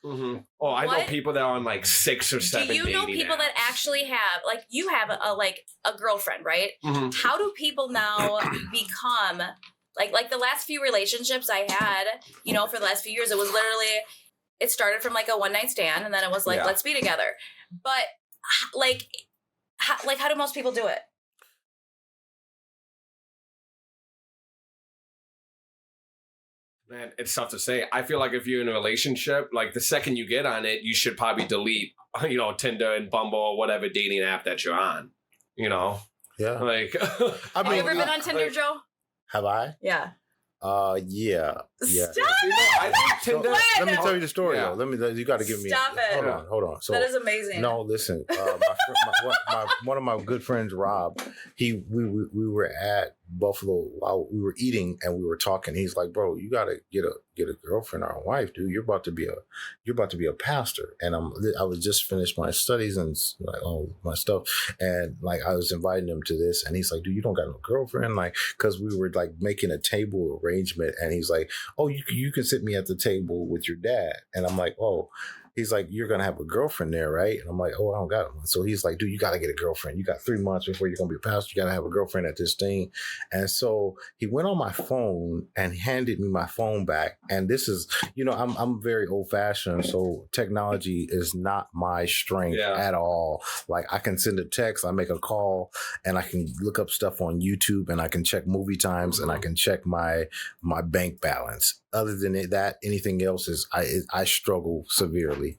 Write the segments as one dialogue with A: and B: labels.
A: Mm-hmm. Oh, I know people that are on like 6 or 7.
B: Do you know people that actually have, like, you have a girlfriend, right? Mm-hmm. How do people now become like the last few relationships I had, you know, for the last few years, it was literally, it started from like a one night stand, and then it was like, let's be together. But how do most people do it?
A: Man, it's tough to say. I feel like if you're in a relationship, like the second you get on it, you should probably delete, you know, Tinder and Bumble or whatever dating app that you're on. You know?
C: Yeah.
A: Like,
B: have you ever been on Tinder, Joe?
C: Have I?
B: Yeah.
C: Yeah.
B: Stop
C: it!
A: I think Tinder.
C: Let me tell you the story. Yeah. Though. You got to give me.
B: Stop it!
C: Hold on. So
B: that is amazing.
C: No, listen. One of my good friends, Rob. We were at Buffalo while we were eating and we were talking. He's like, "Bro, you got to get a girlfriend or a wife, dude. You're about to be a pastor." And I was just finished my studies and like all my stuff, and like I was inviting him to this, and he's like, "Dude, you don't got no girlfriend?" Like, because we were like making a table arrangement, and he's like, "Oh, you can sit me at the table with your dad," and I'm like, "Oh." He's like, "You're going to have a girlfriend there, right?" And I'm like, "Oh, I don't got one." So he's like, "Dude, you got to get a girlfriend. You got 3 months before you're going to be a pastor. You got to have a girlfriend at this thing." And so he went on my phone and handed me my phone back. And this is, you know, I'm very old fashioned. So technology is not my strength at all. Like I can send a text, I make a call, and I can look up stuff on YouTube, and I can check movie times, and I can check my bank balance. Other than that, anything else is I struggle severely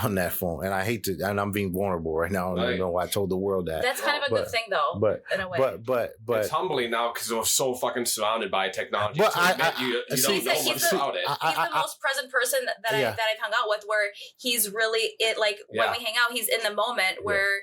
C: on that phone, and I hate to. And I'm being vulnerable right now. I don't know why I told the world that.
B: That's kind of a good thing, though. But in a way,
C: but
A: it's humbling now because we're so fucking surrounded by technology.
C: But
A: you don't know much about it.
B: He's the most present person that I've hung out with, where he's really when we hang out, he's in the moment where.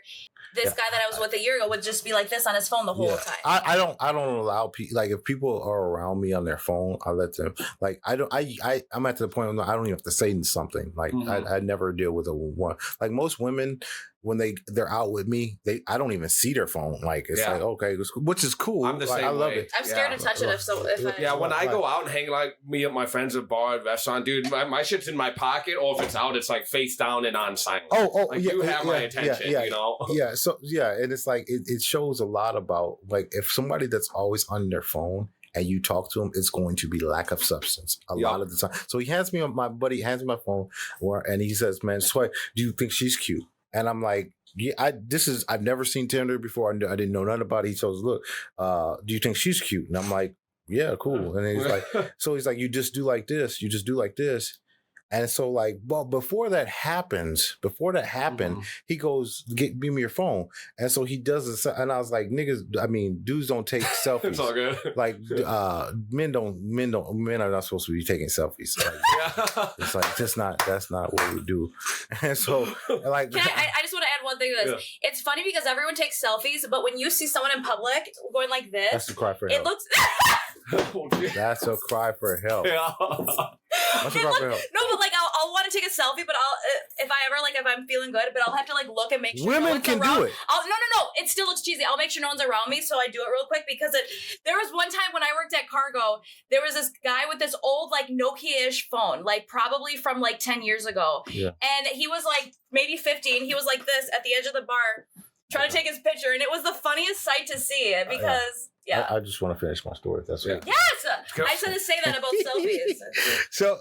B: This guy that I was with a year ago would just be like this on his phone the whole time. I don't allow people, like if people are around me on their phone, I let them, like I'm at the point where I don't even have to say something. Like I never deal with a one. Like most women, when they're out with me, I don't even see their phone. Like it's like, okay, which is cool.
A: I'm the same
C: I love it.
B: I'm scared to touch it
A: when I go out and hang, like me and my friends at bar, restaurant, dude, my shit's in my pocket, or if it's out, it's like face down and on silent. You have my attention, you know?
C: Yeah. So and it's like it shows a lot about like if somebody that's always on their phone and you talk to him, it's going to be lack of substance a lot of the time. So my buddy hands me my phone, and he says, "Man, Sway, do you think she's cute?" And I'm like, "Yeah, I've never seen Tinder before. I didn't know nothing about it." He says, "Look, do you think she's cute?" And I'm like, "Yeah, cool." And then he's like, he's like, "You just do like this. You just do like this." And so like, well, before that happened, he goes, "Give me your phone." And so he does this. And I was like, dudes don't take selfies.
A: It's all good.
C: Like, men are not supposed to be taking selfies. Like, it's like, that's not what we do. And so like,
B: I just want to add one thing to this. Yeah. It's funny because everyone takes selfies, but when you see someone in public going like this,
C: that's a cry for help.
B: It looks.
C: That's a cry for help.
A: Yeah.
C: That's a cry for help.
B: No, but like I'll want to take a selfie, but if I'm feeling good, but I'll have to like look and make sure
C: women can
B: around.
C: do it.
B: No, it still looks cheesy. I'll make sure no one's around me, so I do it real quick because there was one time when I worked at Cargo, there was this guy with this old like Nokia-ish phone, like probably from like 10 years ago, and he was like maybe 15. He was like this at the edge of the bar, trying to take his picture, and it was the funniest sight to see because. Yeah.
C: I just want to finish my story. That's right.
B: Yes! I was going to say that about selfies.
C: So,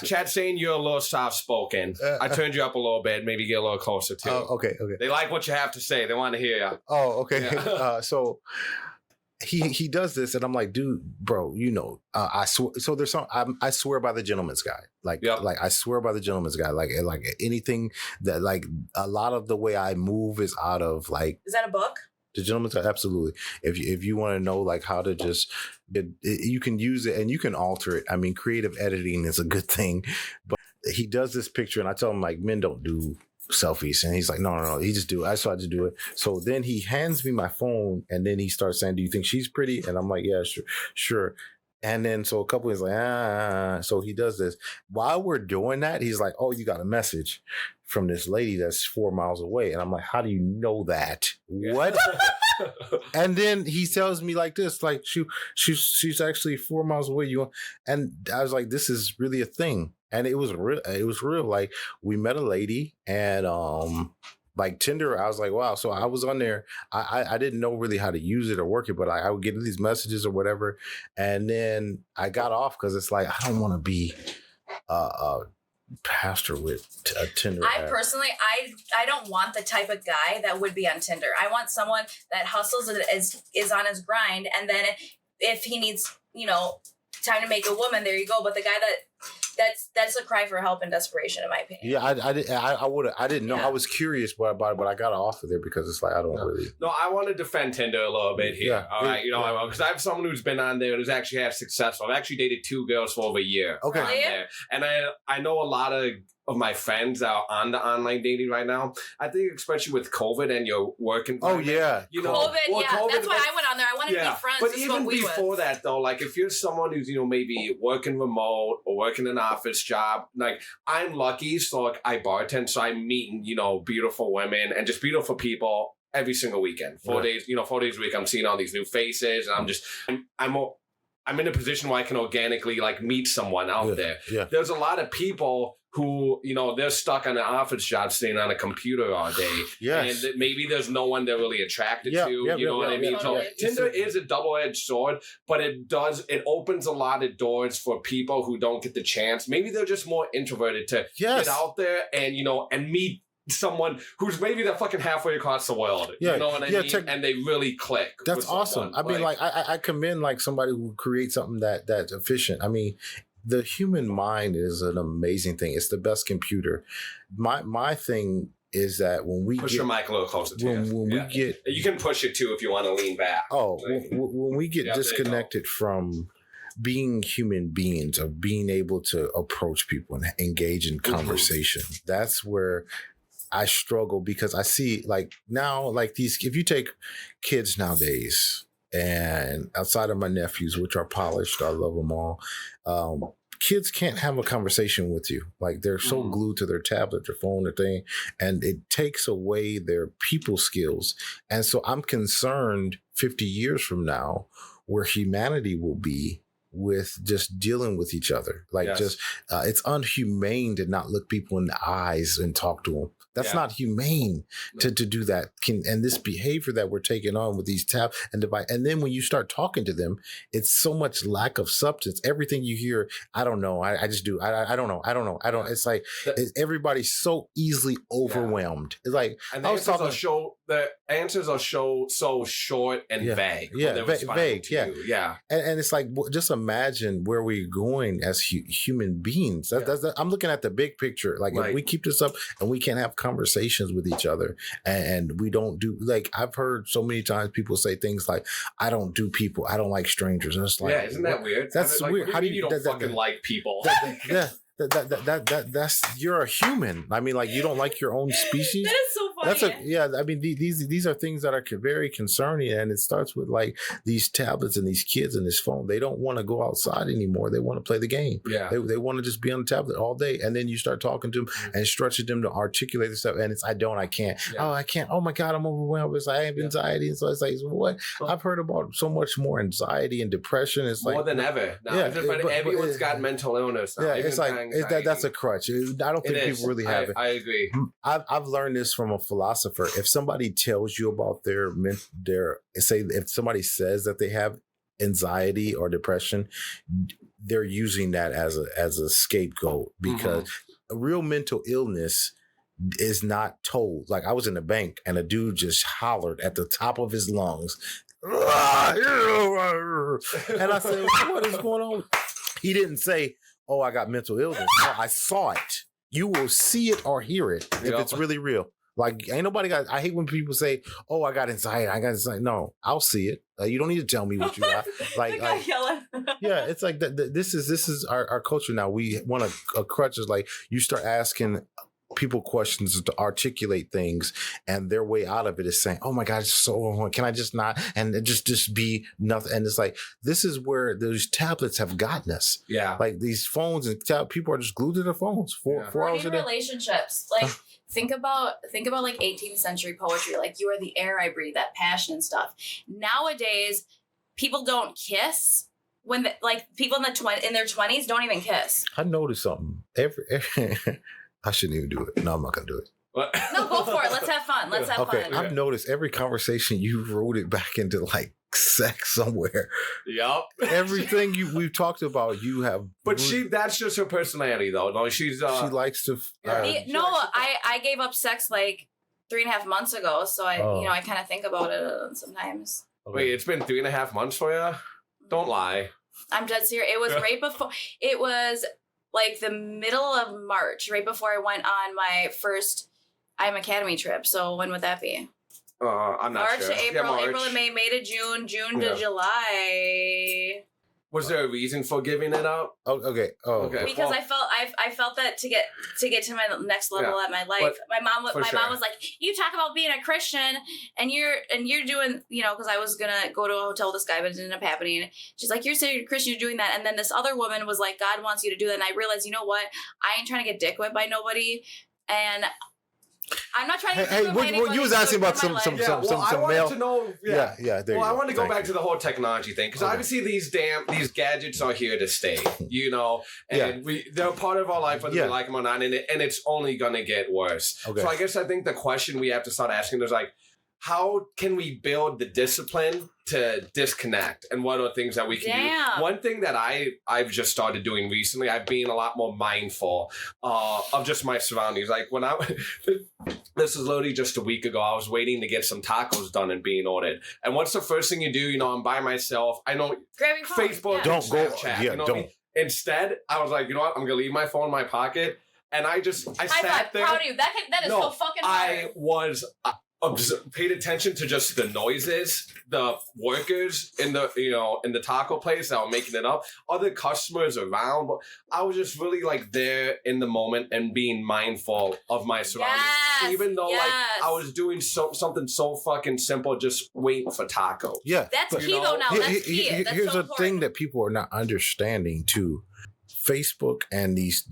A: Chad saying you're a little soft-spoken. I turned you up a little bit. Maybe get a little closer, too.
C: Okay.
A: They like what you have to say. They want to hear you.
C: Oh, okay. Yeah. So, he does this, and I'm like, dude, bro, you know, I swear. So there's I swear by the gentleman's guy. Like I swear by the gentleman's guy. Like anything that, like, a lot of the way I move is out of, like...
B: Is that a book?
C: The gentleman's guide, absolutely. If you want to know like how to just, you can use it and you can alter it. I mean, creative editing is a good thing. But he does this picture, and I tell him like, men don't do selfies, and he's like, no, he just do it. I started to do it. So then he hands me my phone, and then he starts saying, "Do you think she's pretty?" And I'm like, "Yeah, sure." And then so a couple is like, so he does this. While we're doing that, he's like, "Oh, you got a message from this lady that's 4 miles away." And I'm like, "How do you know that?" What? And then he tells me like this, like she's actually 4 miles away. And I was like, this is really a thing. And it was real. It was real. Like we met a lady and like Tinder, I was like, wow. So I was on there. I didn't know really how to use it or work it, but I would get these messages or whatever. And then I got off because it's like, I don't want to be a pastor with a Tinder.
B: Personally, I don't want the type of guy that would be on Tinder. I want someone that hustles and is on his grind. And then if he needs, time to make a woman, there you go. But the guy that's a cry for help and desperation, in my opinion.
C: Yeah, I didn't know. Yeah. I was curious about it, but I got off of there because it's like I don't really.
A: No, I want to defend Tinder a little bit here. Yeah. All right, because I have someone who's been on there who's actually had success. I've actually dated 2 girls for over a year.
C: Okay.
A: There. And I know a lot of my friends are on the online dating right now. I think especially with COVID and your work environment.
C: Oh yeah,
B: COVID. COVID, that's why I went on there. I wanted to be friends.
A: But even before that, though, like if you're someone who's maybe working remote or working an office job, like I'm lucky, so like I bartend, so I'm meeting beautiful women and just beautiful people every single weekend. 4 days, 4 days a week. I'm seeing all these new faces, and I'm in a position where I can organically like meet someone out there.
C: Yeah.
A: There's a lot of people who, they're stuck on an office job sitting on a computer all day.
C: Yes.
A: And maybe there's no one they're really attracted to. You know what I mean? So Tinder is a double-edged sword, but it opens a lot of doors for people who don't get the chance. Maybe they're just more introverted to get out there and, and meet someone who's maybe they're fucking halfway across the world. You know what I mean? And they really click.
C: That's awesome. I mean, like I commend like somebody who creates something that's efficient. I mean, the human mind is an amazing thing. It's the best computer. My thing is that when we
A: push your mic a little closer to you can push it too if you want to lean back.
C: Oh, when we get disconnected from being human beings, of being able to approach people and engage in conversation, that's where I struggle, because I see like now, like these, if you take kids nowadays, and outside of my nephews, which are polished, I love them all. Kids can't have a conversation with you. Like they're so glued to their tablet, their phone, their thing, and it takes away their people skills. And so I'm concerned 50 years from now where humanity will be with just dealing with each other. Like it's unhumane to not look people in the eyes and talk to them. That's not humane to do that. And this behavior that we're taking on with these tabs and device. And then when you start talking to them, it's so much lack of substance. Everything you hear, I don't know. I just do. I don't know. I don't know. It's like everybody's so easily overwhelmed. It's like,
A: and the answers are so short and vague.
C: Yeah, vague. Yeah. And it's like, just imagine where we're going as human beings. I'm looking at the big picture. Like if we keep this up and we can't have conversations with each other and we don't do, like I've heard so many times people say things like, I don't do people, I don't like strangers. And it's like,
A: isn't that weird?
C: That's weird.
A: How do you don't fucking like people?
C: That's you're a human. I mean, like you don't like your own species.
B: That is so funny.
C: I mean, these are things that are very concerning, and it starts with like these tablets and these kids and this phone. They don't want to go outside anymore. They want to play the game.
A: Yeah,
C: they want to just be on the tablet all day, and then you start talking to them and stretching them to articulate the stuff, and it's I can't. Yeah. Oh, I can't. Oh my God, I'm overwhelmed. It's like I have anxiety, and so it's like what I've heard about so much more anxiety and depression. It's
A: more
C: like
A: than ever. Now, everyone's got mental illness. Now.
C: Yeah, it's like. That's a crutch. I don't think people really have it.
A: I agree.
C: I've learned this from a philosopher. If somebody tells you about if somebody says that they have anxiety or depression, they're using that as a scapegoat, because real mental illness is not told. Like I was in the bank and a dude just hollered at the top of his lungs, and I said, "What is going on?" He didn't say, "Oh, I got mental illness." No, I saw it. You will see it or hear it if it's really real. Like, ain't nobody got, I hate when people say, "Oh, I got anxiety. No, I'll see it. You don't need to tell me what you got. Like yeah, it's like, this is our culture now. We want a crutch is like, you start asking people questions to articulate things, and their way out of it is saying, "Oh my God, it's so, can I just not?" And it just be nothing. And it's like, this is where those tablets have gotten us.
A: Yeah.
C: Like these phones and people are just glued to their phones for 4 hours a day.
B: Relationships. Like, think about like 18th century poetry. Like, you are the air I breathe, that passion and stuff. Nowadays, people don't kiss. When people in their 20s don't even kiss.
C: I noticed something. every I shouldn't even do it. No, I'm not gonna do it.
B: No, go for it. Let's have fun. Let's have fun.
C: I've noticed every conversation you wrote it back into like sex somewhere.
A: Yep.
C: Everything we've talked about, you have.
A: But that's just her personality, though. No, she's
C: she likes to.
B: I gave up sex like 3.5 months ago, so I kind of think about it sometimes.
A: Wait, it's been 3.5 months for you? Don't lie.
B: I'm dead serious. It was right before. It was like the middle of March, right before I went on my first Academy trip. So when would that be?
A: I'm not
B: March
A: sure.
B: to April, April to May, May to June, June to July.
A: Was there a reason for giving it up?
C: Okay.
B: Because I felt that to get to my next level at my life. My mom was like, "You talk about being a Christian, and you're doing, because I was gonna go to a hotel with this guy, but it ended up happening." She's like, "You're saying you're a Christian, you're doing that," and then this other woman was like, "God wants you to do that," and I realized, you know what? I ain't trying to get dick whipped by nobody, and I'm not trying to.
C: Hey, you was asking about some
A: I wanted
C: male.
A: to know.
C: Yeah. There
A: I want to go back to the whole technology thing because obviously these gadgets are here to stay, and they're part of our life whether we like them or not, and it's only gonna get worse. Okay. So I think the question we have to start asking is like, how can we build the discipline to disconnect, and what are things that we can do? One thing that I've just started doing recently, I've been a lot more mindful of just my surroundings. Like when this is literally just a week ago, I was waiting to get some tacos done and being ordered. And what's the first thing you do? I'm by myself. I know
B: grab your phone.
A: Facebook,
C: don't go.
A: Snapchat, don't. I mean? Instead, I was like, you know what? I'm gonna leave my phone in my pocket, and I sat there.
B: Proud of you. That is so fucking hard.
A: Paid attention to just the noises, the workers in the taco place that were making it up, other customers around. I was just really like there in the moment and being mindful of my surroundings. Even though like I was doing something so fucking simple, just waiting for tacos.
C: Yeah.
B: That's key though now. That's key.
C: Here's the thing that people are not understanding too. Facebook and these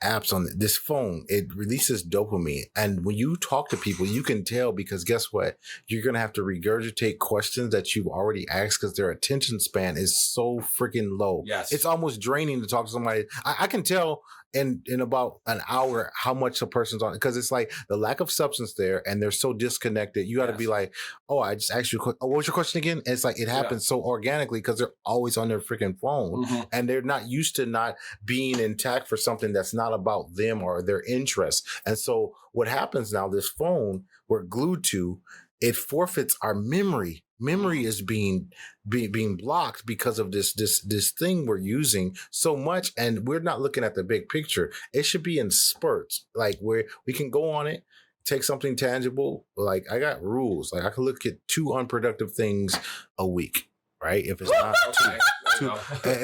C: apps on this phone, it releases dopamine. And when you talk to people, you can tell because guess what? You're going to have to regurgitate questions that you've already asked because their attention span is so freaking low.
A: Yes.
C: It's almost draining to talk to somebody. I can tell in about an hour how much a person's on, because it's like the lack of substance there and they're so disconnected. You got to be like, oh, I just asked you a question. Oh, what was your question again? And it's like it happens so organically because they're always on their freaking phone and they're not used to not being intact for something that's not about them or their interests. And so what happens now, this phone we're glued to, it forfeits our memory. Memory is being blocked because of this thing we're using so much, and we're not looking at the big picture. It should be in spurts, like where we can go on it, take something tangible. Like I got rules. Like I can look at 2 unproductive things a week, right? If it's not two.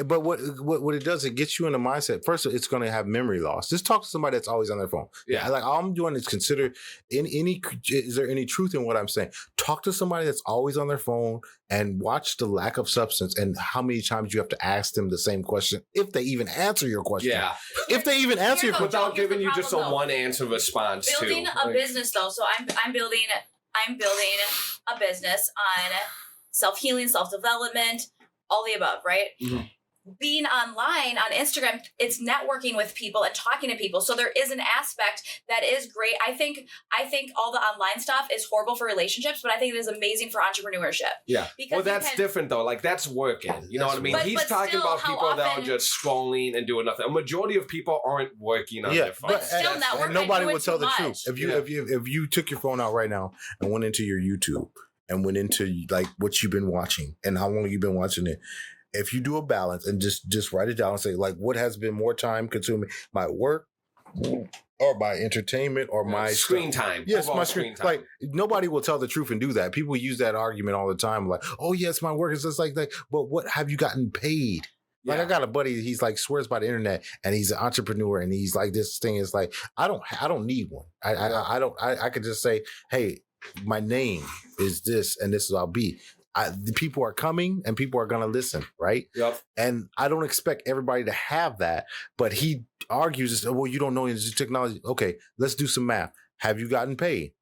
C: But what it does, it gets you in the mindset. First, it's going to have memory loss. Just talk to somebody that's always on their phone. Yeah, like all I'm doing is consider is there any truth in what I'm saying? Talk to somebody that's always on their phone and watch the lack of substance and how many times you have to ask them the same question if they even answer your question.
A: Yeah,
C: if they even answer your question
A: without giving you just a one answer response.
B: Building a business though, so I'm building a business on self-healing, self-development, all the above, right? Mm-hmm. Being online on Instagram, it's networking with people and talking to people. So there is an aspect that is great. I think all the online stuff is horrible for relationships, but I think it is amazing for entrepreneurship.
A: Yeah. Because that's different though. Like that's working. You know what I mean? He's talking about people that are just scrolling and doing nothing. A majority of people aren't working on their phone.
B: But still networking.
C: And nobody would tell the truth. If you took your phone out right now and went into your YouTube and went into like what you've been watching and how long you've been watching it, if you do a balance and just write it down and say like what has been more time consuming, my work or my entertainment or my
A: screen time.
C: Yes, my screen time. Like nobody will tell the truth and do that. People use that argument all the time. Like, oh yes, my work is just like that. But what have you gotten paid? Like I got a buddy, he's like swears by the internet and he's an entrepreneur and he's like, this thing is like, I don't need one. I could just say, hey, my name is this and this is I'll be. The people are coming and people are going to listen, right?
A: Yep.
C: And I don't expect everybody to have that, but he argues, well, you don't know any technology. Okay, let's do some math. Have you gotten paid?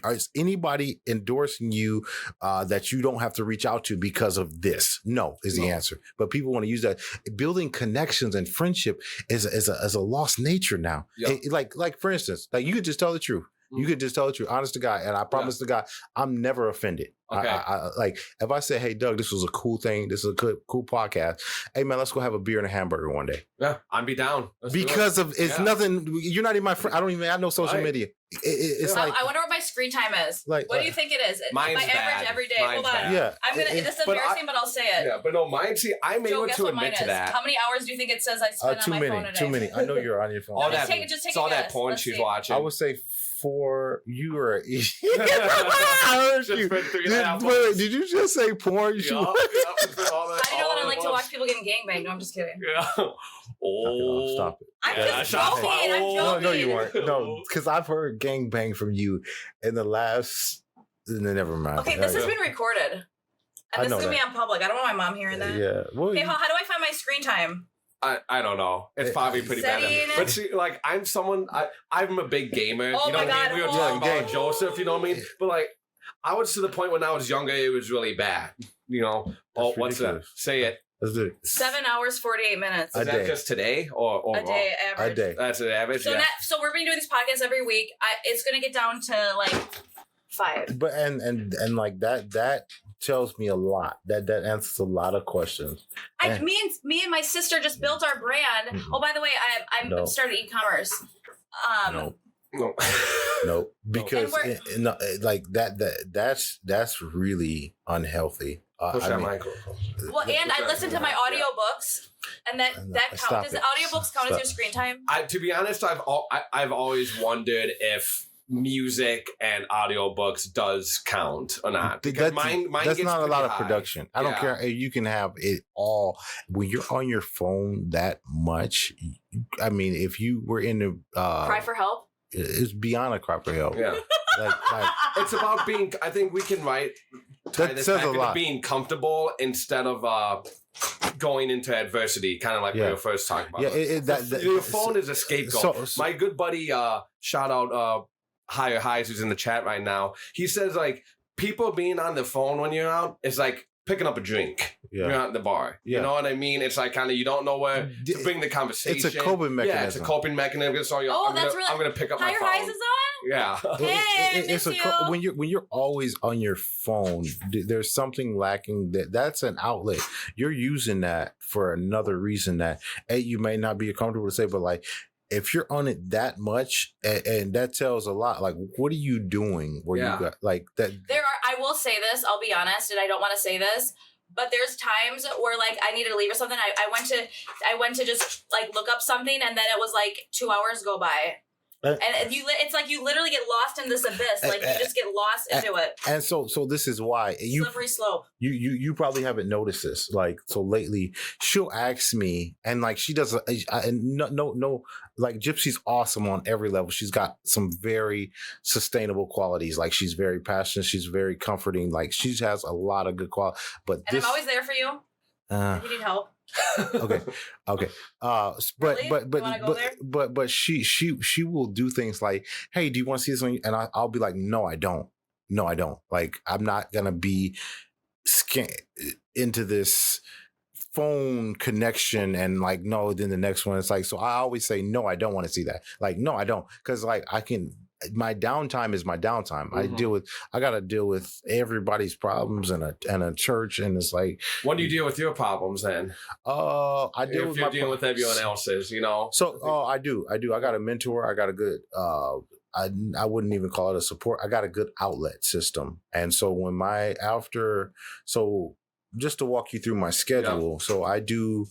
C: Is anybody endorsing you that you don't have to reach out to because of this? No, is the answer. But people want to use that. Building connections and friendship is a lost nature now. Yep. Like for instance, like you could just tell the truth. You could just tell the truth, honest to God, and I promise to God, I'm never offended. Okay. I like if I say, "Hey, Doug, this was a cool thing. This is a cool podcast. Hey, man, let's go have a beer and a hamburger one day."
A: Yeah, I'd be down.
C: Because of it's nothing. You're not even my friend. I don't even. I know social media. It's like
B: I wonder what my screen time is. Like, what do you think it is?
A: Mine's
B: my average every day. Hold on.
A: Bad.
C: Yeah,
B: I'm gonna. This is embarrassing, but I'll say it.
A: Yeah, but no, mine. See, I'm able to admit to that.
B: How many hours do you think it says I spend on my phone a day?
C: Too many. I know you're on your phone.
B: Just take a guess.
A: All that porn she's watching.
C: I would say 4. You were.
A: I heard you.
C: Did you just say porn?
B: I know that I like to watch people getting gangbanged. No, I'm just kidding.
A: Yeah. Oh,
C: stop it.
B: I'm just joking. I'm joking.
C: No, you weren't. No, because I've heard gangbang from you in the last. Never mind.
B: Okay, this has been recorded. And this is going to be on public. I don't want my mom hearing that.
C: Yeah. Well,
B: okay, how do I find my screen time?
A: I don't know. It's probably pretty bad. But see, like, I'm a big gamer.
B: Oh,
A: you know
B: what I mean?
A: We were talking about Joseph, you know what I mean? But, like, I was to the point when I was younger, it was really bad. You know?
C: That's
A: what's that? Say it.
C: Let's do it.
B: 7 hours, 48 minutes.
A: Is that just today? Or
B: a day average?
C: A day.
A: That's an average,
B: so so we're going to do these podcasts every week. It's going to get down to, like, 5.
C: But, and like, that tells me a lot. That answers a lot of questions.
B: Me and my sister just built our brand. Mm-hmm. Oh, by the way, I started e-commerce.
C: No, because like that's really unhealthy.
A: Push that microphone.
B: Well, and I listen to my audiobooks, and that counts. Does audiobooks count as your screen time?
A: To be honest, I've always wondered if music and audiobooks does count or not. Because mine
C: that's
A: gets
C: not a lot of
A: high.
C: production. I don't care. You can have it all. When you're on your phone that much, I mean, if you were in the
B: cry for help,
C: it's beyond a cry for help.
A: Yeah.
C: like
A: it's about being. I think we can
C: that says a lot.
A: Being comfortable instead of going into adversity, kind of like we were first talking about.
C: Yeah,
A: your phone is a scapegoat. My good buddy, shout out Higher Highs, who's in the chat right now. He says, like, people being on the phone when you're out is like picking up a drink. Yeah. You're out in the bar. Yeah. You know what I mean? It's like kind of you don't know where to bring the conversation.
C: It's a coping mechanism.
A: Yeah, it's a coping mechanism. So I'm gonna pick up my phone.
B: Higher Highs is on?
A: Yeah.
B: Hey, it's
C: when you're always on your phone, there's something lacking. That's an outlet. You're using that for another reason that you may not be comfortable to say, but like, if you're on it that much, and that tells a lot, like, what are you doing where you got like that?
B: I will say this, I'll be honest, and I don't want to say this, but there's times where like I needed to leave or something. I went to just like look up something, and then it was like 2 hours go by. And it's like you literally get lost in this abyss. Like you just get lost into it.
C: And so this is why
B: slippery slope.
C: You probably haven't noticed this. Like, so lately she'll ask me, and like she does no like Gypsy's awesome on every level. She's got some very sustainable qualities. Like she's very passionate. She's very comforting. Like she has a lot of good quality. But
B: I'm always there for you. If you need help.
C: okay. But she will do things like, hey, do you want to see this one? And I'll be like, no, I don't. Like, I'm not gonna be into this phone connection and like, no, then the next one it's like, so I always say, no, I don't want to see that. Like, no, I don't, because like my downtime is my downtime. Mm-hmm. I got to deal with everybody's problems and a church, and it's like,
A: when do you deal with your problems then?
C: I deal
A: if you're dealing with everyone else's, you know. So
C: I do. I got a mentor. I got a good. I wouldn't even call it a support. I got a good outlet system, and so just to walk you through my schedule, so I do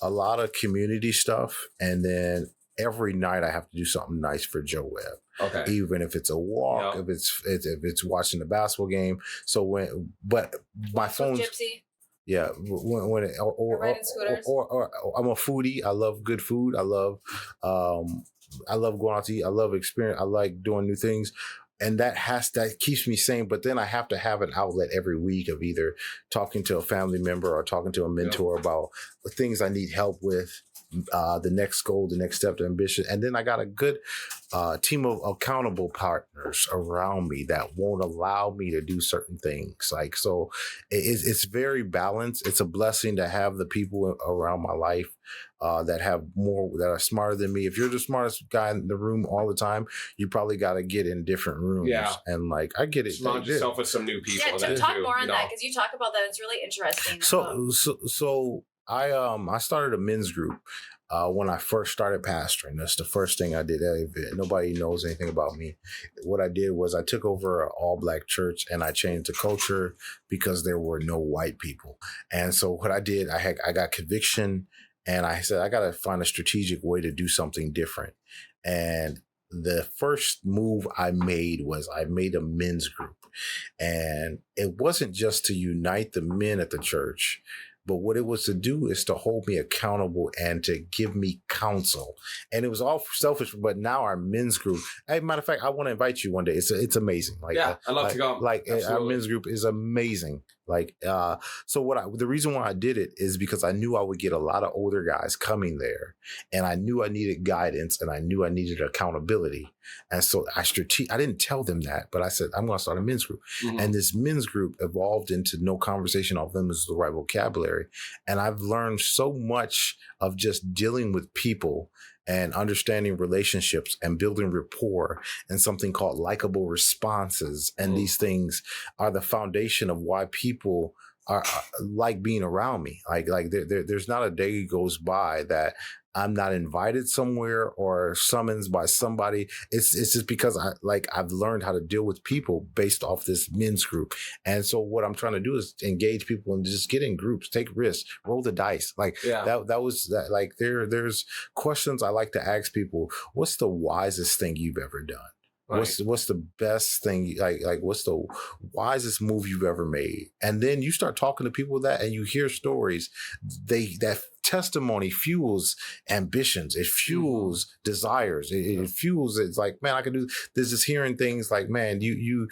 C: a lot of community stuff, and then every night I have to do something nice for Joe Webb. Okay. Even if it's a walk, if it's watching the basketball game. So my phone's
B: Gypsy.
C: Yeah, when or I'm a foodie. I love good food. I love going out to eat. I love experience. I like doing new things. And that keeps me sane. But then I have to have an outlet every week of either talking to a family member or talking to a mentor about the things I need help with. the next goal, the next step, the ambition. And then I got a good team of accountable partners around me that won't allow me to do certain things. Like, so it's very balanced. It's a blessing to have the people around my life that are smarter than me. If you're the smartest guy in the room all the time, you probably got to get in different rooms. Yeah. And like, I get it.
A: Surround yourself with some new people.
B: Yeah, talk more on that, because you talk about that. It's really interesting.
C: So I started a men's group when I first started pastoring. That's the first thing I did. Nobody knows anything about me. What I did was I took over an all-black church and I changed the culture because there were no white people. And so what I did, I got conviction, and I said, I got to find a strategic way to do something different. And the first move I made was I made a men's group. And it wasn't just to unite the men at the church, but what it was to do is to hold me accountable and to give me counsel. And it was all selfish, but now our men's group, as a matter of fact, I want to invite you one day. It's amazing. Like,
A: yeah, I'd love to go.
C: Like, our men's group is amazing. Like, so the reason why I did it is because I knew I would get a lot of older guys coming there, and I knew I needed guidance, and I knew I needed accountability. And so I didn't tell them that, but I said, I'm going to start a men's group. Mm-hmm. And this men's group evolved into no conversation off them is the right vocabulary. And I've learned so much of just dealing with people and understanding relationships and building rapport and something called likable responses. And these things are the foundation of why people are like being around me. Like there's not a day goes by that I'm not invited somewhere or summoned by somebody. It's just because I've learned how to deal with people based off this men's group. And so what I'm trying to do is engage people and just get in groups, take risks, roll the dice. Like that was that. Like there's questions I like to ask people. What's the wisest thing you've ever done? Right. What's the best thing? Like what's the wisest move you've ever made? And then you start talking to people and you hear stories. That testimony fuels ambitions. It fuels desires. It fuels. It's like, man, I can do. There's just hearing things like, man, you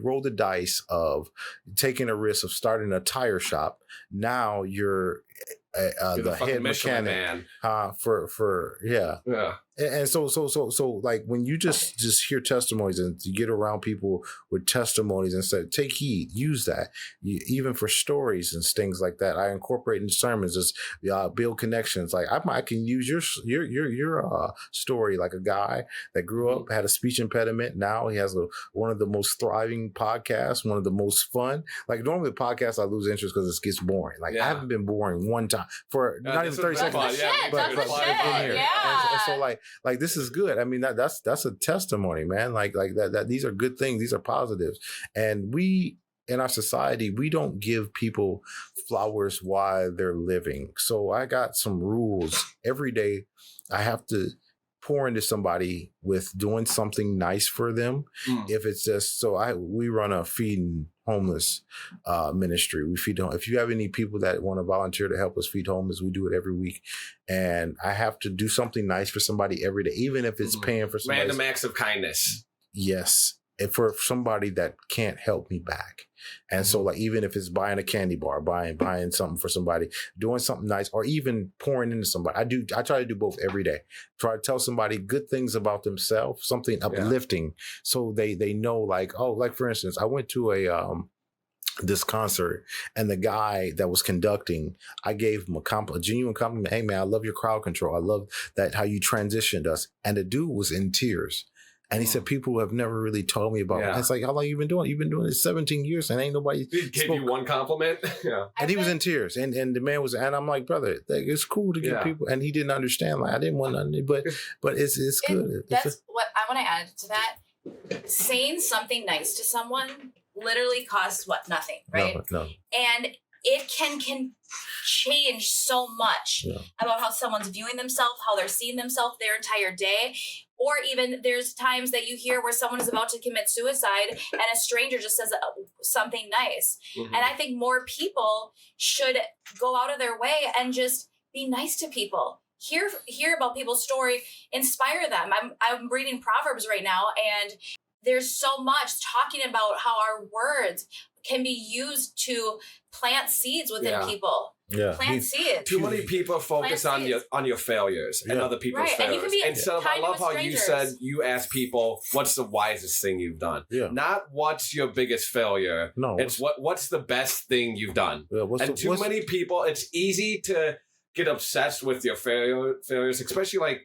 C: rolled the dice of taking a risk of starting a tire shop. Now you're the head mechanic for And so like when you just hear testimonies and you get around people with testimonies and say, take heed, use that, even for stories and things like that. I incorporate in sermons as build connections. Like I can use your story, like a guy that grew up, had a speech impediment. Now he has one of the most thriving podcasts, one of the most fun. Like normally the podcast, I lose interest because it gets boring. Like I haven't been boring one time for not even 30 seconds. But in here. And so like this is good. I mean, that's a testimony, man. Like that these are good things. These are positives. And we, in our society, we don't give people flowers while they're living. So I got some rules. Every day I have to pour into somebody with doing something nice for them. If it's just, we run a feeding homeless ministry. We feed. If you have any people that want to volunteer to help us feed homeless, we do it every week. And I have to do something nice for somebody every day, even if it's paying for somebody.
A: Random acts of kindness.
C: Yes. And for somebody that can't help me back. And so like, even if it's buying a candy bar, buying something for somebody, doing something nice, or even pouring into somebody. I try to do both every day. Try to tell somebody good things about themselves, something uplifting. So they know, like, oh, like for instance, I went to this concert, and the guy that was conducting, I gave him a genuine compliment. Hey man, I love your crowd control. I love that how you transitioned us. And the dude was in tears. And he said, people have never really told me about it. It's like, how long you been doing? You've been doing it 17 years and ain't nobody
A: gave you one compliment.
C: And he was in tears. And the man was, and I'm like, brother, it's cool to give people. And he didn't understand. Like, I didn't want nothing, but it's good.
B: That's what I want to add to that. Saying something nice to someone literally costs nothing, right?
C: No.
B: And it can change so much about how someone's viewing themselves, how they're seeing themselves their entire day. Or even there's times that you hear where someone is about to commit suicide and a stranger just says something nice. And I think more people should go out of their way and just be nice to people. Hear about people's story, inspire them. I'm reading Proverbs right now, and there's so much talking about how our words can be used to plant seeds within people. Plant seeds.
A: Too many people focus on your failures and other people's failures. And you can be instead of, I love how you said you ask people, what's the wisest thing you've done? Yeah. Not what's your biggest failure. No. It's what's the best thing you've done. Yeah, and many people, it's easy to get obsessed with your failures, especially like,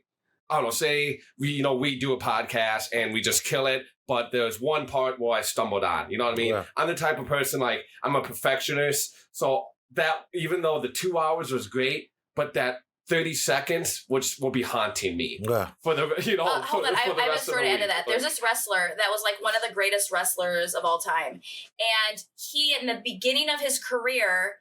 A: I don't know, say we do a podcast and we just kill it, but there's one part where I stumbled on. You know what I mean? Yeah. I'm the type of person, like, I'm a perfectionist, so that even though the 2 hours was great, but that 30 seconds which will be haunting me for the
B: hold on, I have a story to add to that. There's this wrestler that was like one of the greatest wrestlers of all time, and he in the beginning of his career,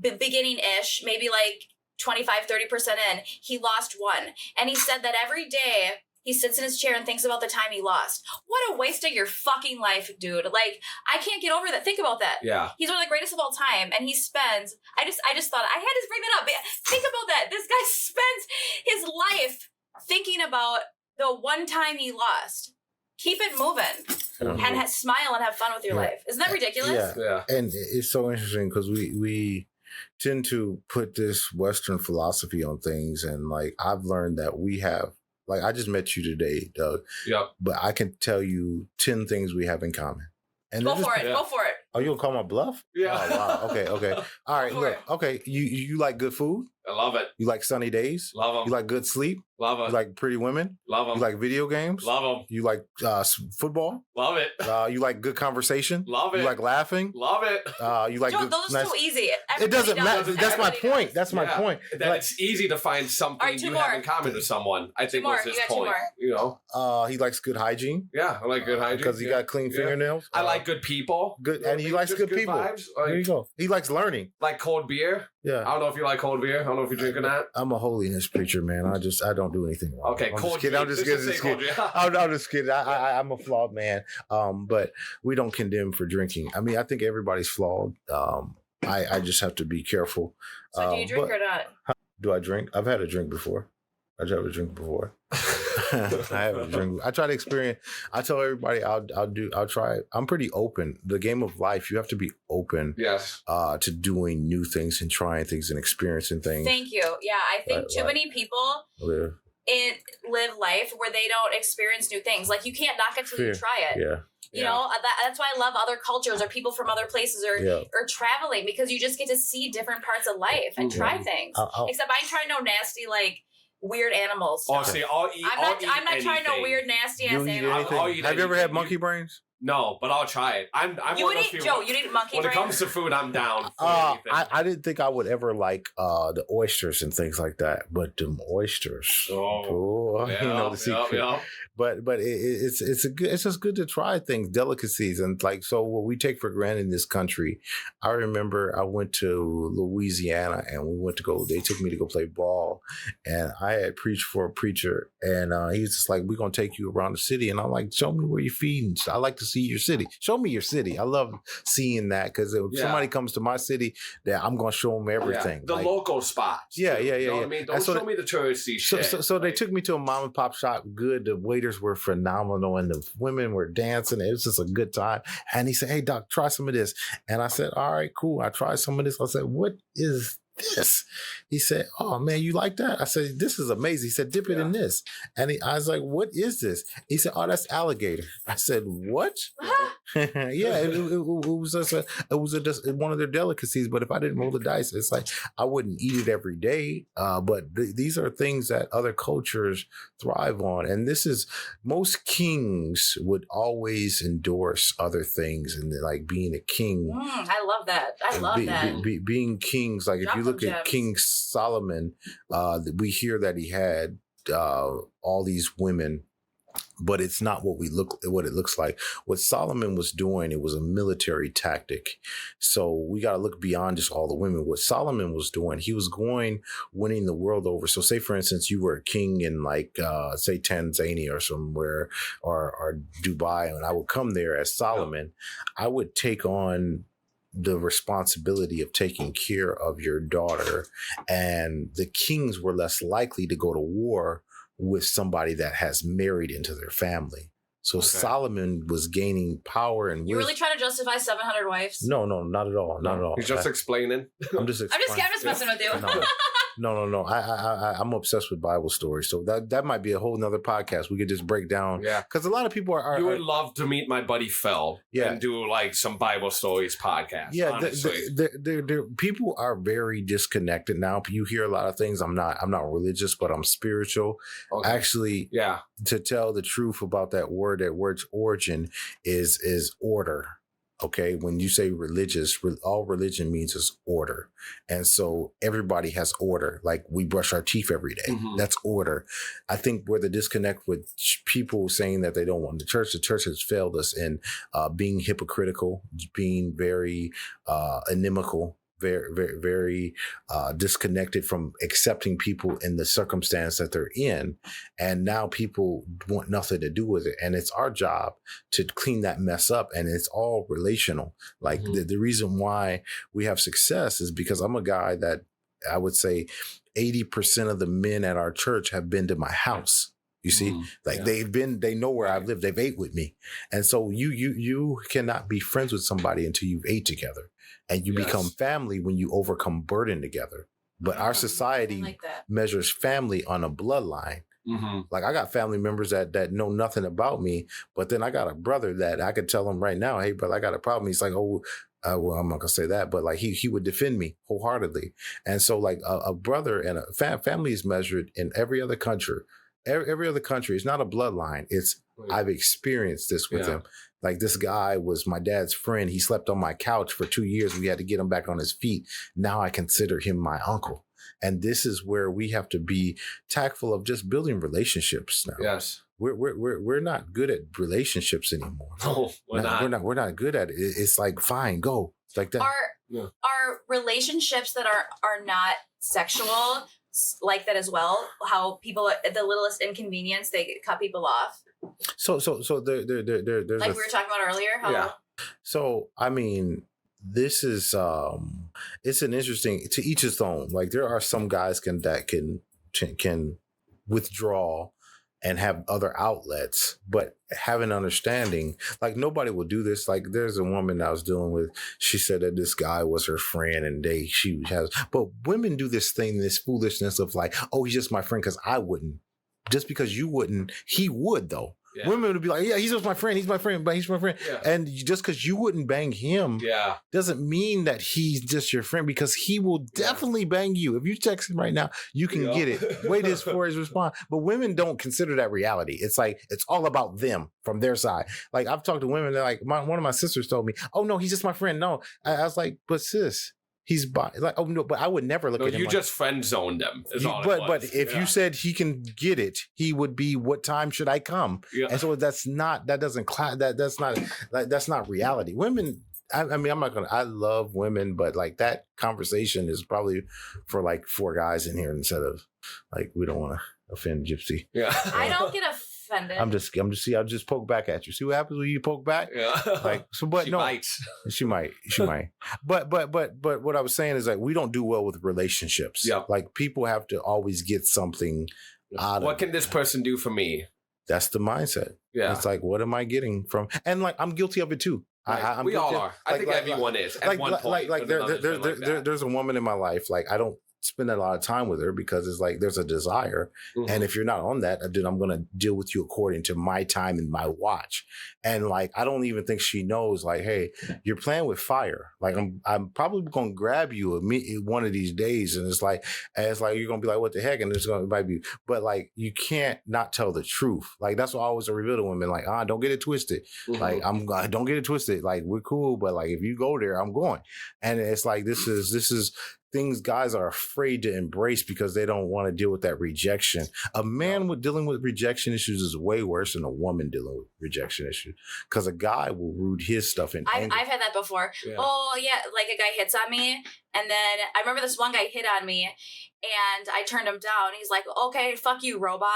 B: beginning-ish, maybe like 25-30% in, he lost one, and he said that every day he sits in his chair and thinks about the time he lost. What a waste of your fucking life, dude. Like, I can't get over that. Think about that. Yeah. He's one of the greatest of all time. And he spends, I just thought, I had to bring that up. Think about that. This guy spends his life thinking about the one time he lost. Keep it moving. And smile and have fun with your life. Isn't that ridiculous?
C: Yeah. And it's so interesting because we tend to put this Western philosophy on things. And like, I've learned that we have, like, I just met you today, Doug. Yep. But I can tell you 10 things we have in common. And
B: Go for it.
C: Oh, you gonna call my bluff? Yeah. Oh, wow. Okay. All right, look. Okay, you like good food?
A: I love it.
C: You like sunny days?
A: Love them.
C: You like good sleep?
A: Love them.
C: You like pretty women?
A: Love them.
C: You like video games?
A: Love them.
C: You like football?
A: Love it.
C: You like good conversation?
A: Love it.
C: You like laughing?
A: Love it.
C: You like good,
B: those are so easy.
C: It doesn't matter. That's my point. That's my point.
A: That like, it's easy to find something you have in common with someone. I think was his point. You
C: know. He likes good hygiene.
A: Yeah, I like good hygiene
C: because he got clean fingernails.
A: I like good people.
C: Good, and he likes good people.
A: Vibes.
C: There you go. He likes learning.
A: Like cold beer.
C: Yeah.
A: I don't know if you like cold beer. I don't know if you're drinking that.
C: I'm a holiness preacher, man. I don't do anything wrong.
A: Okay,
C: I'm just kidding. I'm just kidding. I'm a flawed man. But we don't condemn for drinking. I mean, I think everybody's flawed. I just have to be careful.
B: So do you drink or not?
C: Do I drink? I've had a drink before. I have a drink. I try to experience. I tell everybody I'll try. I'm pretty open. The game of life, you have to be open.
A: Yes.
C: To doing new things and trying things and experiencing things.
B: Thank you. Yeah, I think too many people live life where they don't experience new things. Like, you can't knock it till you try it.
C: Yeah.
B: You know, that's why I love other cultures or people from other places or traveling, because you just get to see different parts of life and try things. Except I ain't trying no nasty, like, weird animals.
A: Oh, see,
B: I'm not trying no weird, nasty ass animals.
C: Have you ever had monkey brains?
A: No, but I'll try it.
B: You would eat, Joe, you'd eat monkey brains?
A: When it comes to food, I'm down.
C: I didn't think I would ever like the oysters and things like that, but them oysters. The secret. But it's just good to try things, delicacies, and like, so what we take for granted in this country. I remember I went to Louisiana and they took me to go play ball, and I had preached for a preacher, and he was just like, we're gonna take you around the city, and I'm like, show me where you're feeding. I like to see your city. Show me your city. I love seeing that, because if somebody comes to my city, that I'm gonna show them everything.
A: The local spots.
C: Yeah.
A: You know what I mean? Don't show me the touristy shit.
C: So they took me to a mom and pop shop. Good. The waiters were phenomenal, and the women were dancing. It was just a good time. And he said, "Hey, doc, try some of this." And I said, "All right, cool." I tried some of this. I said, "What is this?" He said, "Oh man, you like that?" I said, "This is amazing." He said, "Dip it in this." And I was like, "What is this?" He said, "Oh, that's alligator." I said, "What?" Yeah, it was just one of their delicacies. But if I didn't roll the dice, it's like I wouldn't eat it every day. But these are things that other cultures thrive on, and this is, most kings would always endorse other things, and like being a king.
B: I love that. I love that.
C: Being kings, like if you look at King Solomon, we hear that he had all these women, but it's not what it looks like. What Solomon was doing, it was a military tactic. So we got to look beyond just all the women. What Solomon was doing, he was winning the world over. So say, for instance, you were a king in like, say Tanzania or somewhere, or Dubai, and I would come there as Solomon. I would take on the responsibility of taking care of your daughter, and the kings were less likely to go to war with somebody that has married into their family. So Solomon was gaining power and wisdom.
B: You really trying to justify 700 wives?
C: No, not at all. Not at all.
A: You're just explaining.
C: I'm just
B: messing with you.
C: No. I'm obsessed with Bible stories. So that might be a whole nother podcast. We could just break down.
A: Yeah.
C: Because a lot of people are.
A: You would love to meet my buddy Phil.
C: Yeah.
A: And do like some Bible stories podcast.
C: Yeah.
A: Honestly.
C: People are very disconnected now. You hear a lot of things. I'm not religious, but I'm spiritual. Okay. Actually,
A: yeah.
C: To tell the truth about that word's origin is order. Okay, when you say religious, all religion means is order. And so everybody has order. Like we brush our teeth every day. Mm-hmm. That's order. I think where the disconnect with people saying that they don't want the church has failed us in being hypocritical, being very inimical, very disconnected from accepting people in the circumstance that they're in. And now people want nothing to do with it. And it's our job to clean that mess up. And it's all relational. Like the reason why we have success is because I'm a guy that I would say 80% of the men at our church have been to my house. You see, they know where I've lived. They've ate with me. And so you cannot be friends with somebody until you've ate together. And you become family when you overcome burden together. But our society measures family on a bloodline. Mm-hmm. Like I got family members that know nothing about me, but then I got a brother that I could tell him right now, hey, brother, I got a problem. He's like, well, I'm not gonna say that, but like he would defend me wholeheartedly. And so like a brother and a family is measured in every other country. Every other country. It's not a bloodline. It's I've experienced this with him. Like this guy was my dad's friend. He slept on my couch for 2 years. We had to get him back on his feet. Now I consider him my uncle. And this is where we have to be tactful of just building relationships now.
A: Yes.
C: We're not good at relationships anymore.
A: No,
C: we're not good at it. It's like, fine, go. It's like that.
B: Are relationships that are not sexual like that as well? How people at the littlest inconvenience, they cut people off?
C: So there's
B: like we were talking about earlier.
C: So I mean, this is it's an interesting, to each his own. Like there are some guys that can withdraw and have other outlets, but have an understanding. Like nobody will do this. Like there's a woman I was dealing with. She said that this guy was her friend, and but women do this thing, this foolishness of like, oh, he's just my friend because I wouldn't. Just because you wouldn't, he would though. Yeah. Women would be like, yeah, he's just my friend. He's my friend, but he's my friend. Yeah. And just because you wouldn't bang him doesn't mean that he's just your friend, because he will definitely bang you. If you text him right now, you can get it. Wait for his response. But women don't consider that reality. It's like, it's all about them from their side. Like I've talked to women, they're like, one of my sisters told me, oh no, he's just my friend. No. I was like, but sis, he's like, oh no, but I would never look at him.
A: You just friend zoned him.
C: But if you said he can get it, he would be, what time should I come? Yeah. And so that's not reality. Women, I mean, I love women, but like that conversation is probably for like 4 guys in here instead of like, we don't want to offend Gypsy.
A: Yeah.
B: I don't get offended.
C: I'll just poke back at you. See what happens when you poke back?
A: Yeah.
C: Like, so, but she might. But what I was saying is like, we don't do well with relationships.
A: Yeah.
C: Like people have to always get something out of it.
A: What can this person do for me?
C: That's the mindset.
A: Yeah.
C: It's like, what am I getting from? And like, I'm guilty of it too.
A: Right. We all are. I think everyone is at one point.
C: There's a woman in my life. Like I don't spend a lot of time with her because it's like there's a desire, and if you're not on that, then I'm gonna deal with you according to my time and my watch. And like I don't even think she knows, like, hey, you're playing with fire. Like I'm probably gonna grab you one of these days, and it's like you're gonna be like, what the heck? And it's gonna might be, but like you can't not tell the truth. Like that's what I always reveal to women, like, don't get it twisted. Like don't get it twisted. Like we're cool, but like if you go there, I'm going. And it's like this is things guys are afraid to embrace because they don't want to deal with that rejection. A man dealing with rejection issues is way worse than a woman dealing with rejection issues, because a guy will root his stuff in anger.
B: I've had that before. Yeah. Oh yeah, like a guy hits on me, and then I remember this one guy hit on me, and I turned him down. He's like, okay, fuck you, robot.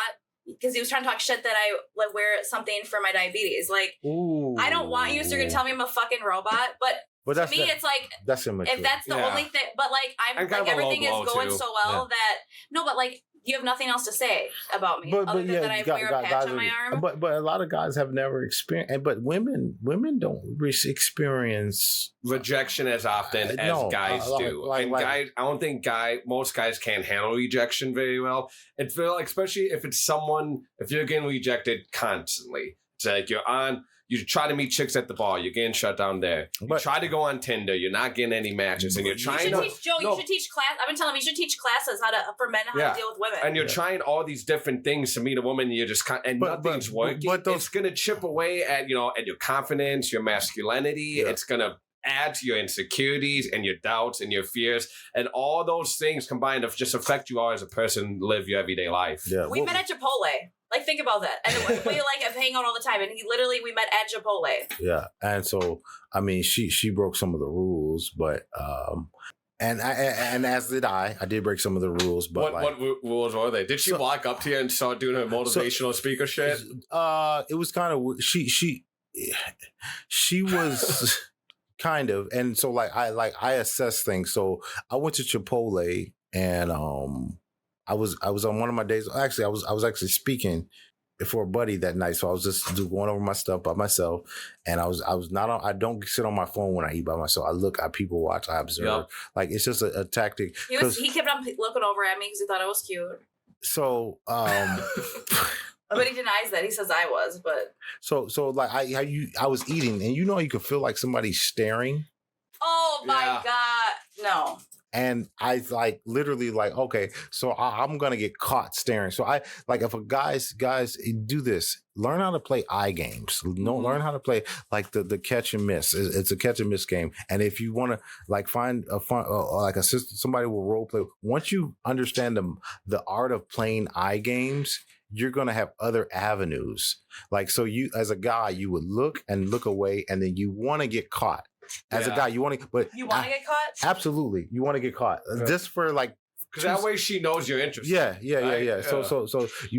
B: Because he was trying to talk shit that I like wear something for my diabetes. Like, ooh. I don't want you, so you're gonna tell me I'm a fucking robot. But to me, it's like,
C: that's immature.
B: If that's the only thing, but like I'm like everything is going so well that but like you have nothing else to say about me other than that I wear a patch on my arm.
C: But a lot of guys have never experienced, but women don't experience
A: rejection as often as guys do. I don't think most guys can't handle rejection very well. And feel like, especially if you're getting rejected constantly. It's like you try to meet chicks at the bar, you're getting shut down there. You try to go on Tinder, you're not getting any matches, and you're trying
B: to teach you should teach class. I've been telling him you should teach classes for men how to deal with women.
A: And you're trying all these different things to meet a woman, and you're just nothing's working. But it's gonna chip away at your confidence, your masculinity. Yeah. It's gonna add to your insecurities and your doubts and your fears, and all those things combined to just affect you all as a person, live your everyday life.
B: Yeah. We met at Chipotle. Like, think about that. And we hang out all the time. And we met at Chipotle.
C: Yeah. And so, I mean, she broke some of the rules, but, and as did I did break some of the rules, but
A: what rules were they? Did she walk up to you and start doing her motivational speaker shit?
C: It was kind of, she was kind of, and so I assess things. So I went to Chipotle and, I was on one of my days. Actually, I was actually speaking for a buddy that night. So I was just going over my stuff by myself. And I was not on, I don't sit on my phone when I eat by myself. I people watch, I observe. Yep. Like, it's just a tactic.
B: He kept on looking over at me because he thought I was cute.
C: So,
B: but he denies that. He says I was, but.
C: So like I was eating and you can feel like somebody's staring.
B: Oh my God. No.
C: And I literally okay, so I'm going to get caught staring. So I if a guys do this, learn how to play eye games. Learn how to play the catch and miss. It's a catch and miss game. And if you want to find a fun, somebody will role play. Once you understand the art of playing eye games, you're going to have other avenues. So you, as a guy, you would look away and then you want to get caught. As a guy, you want to, but
B: you want to get caught.
C: Absolutely, you want to get caught. Just for
A: because that way she knows you're interested.
C: Yeah. Right? So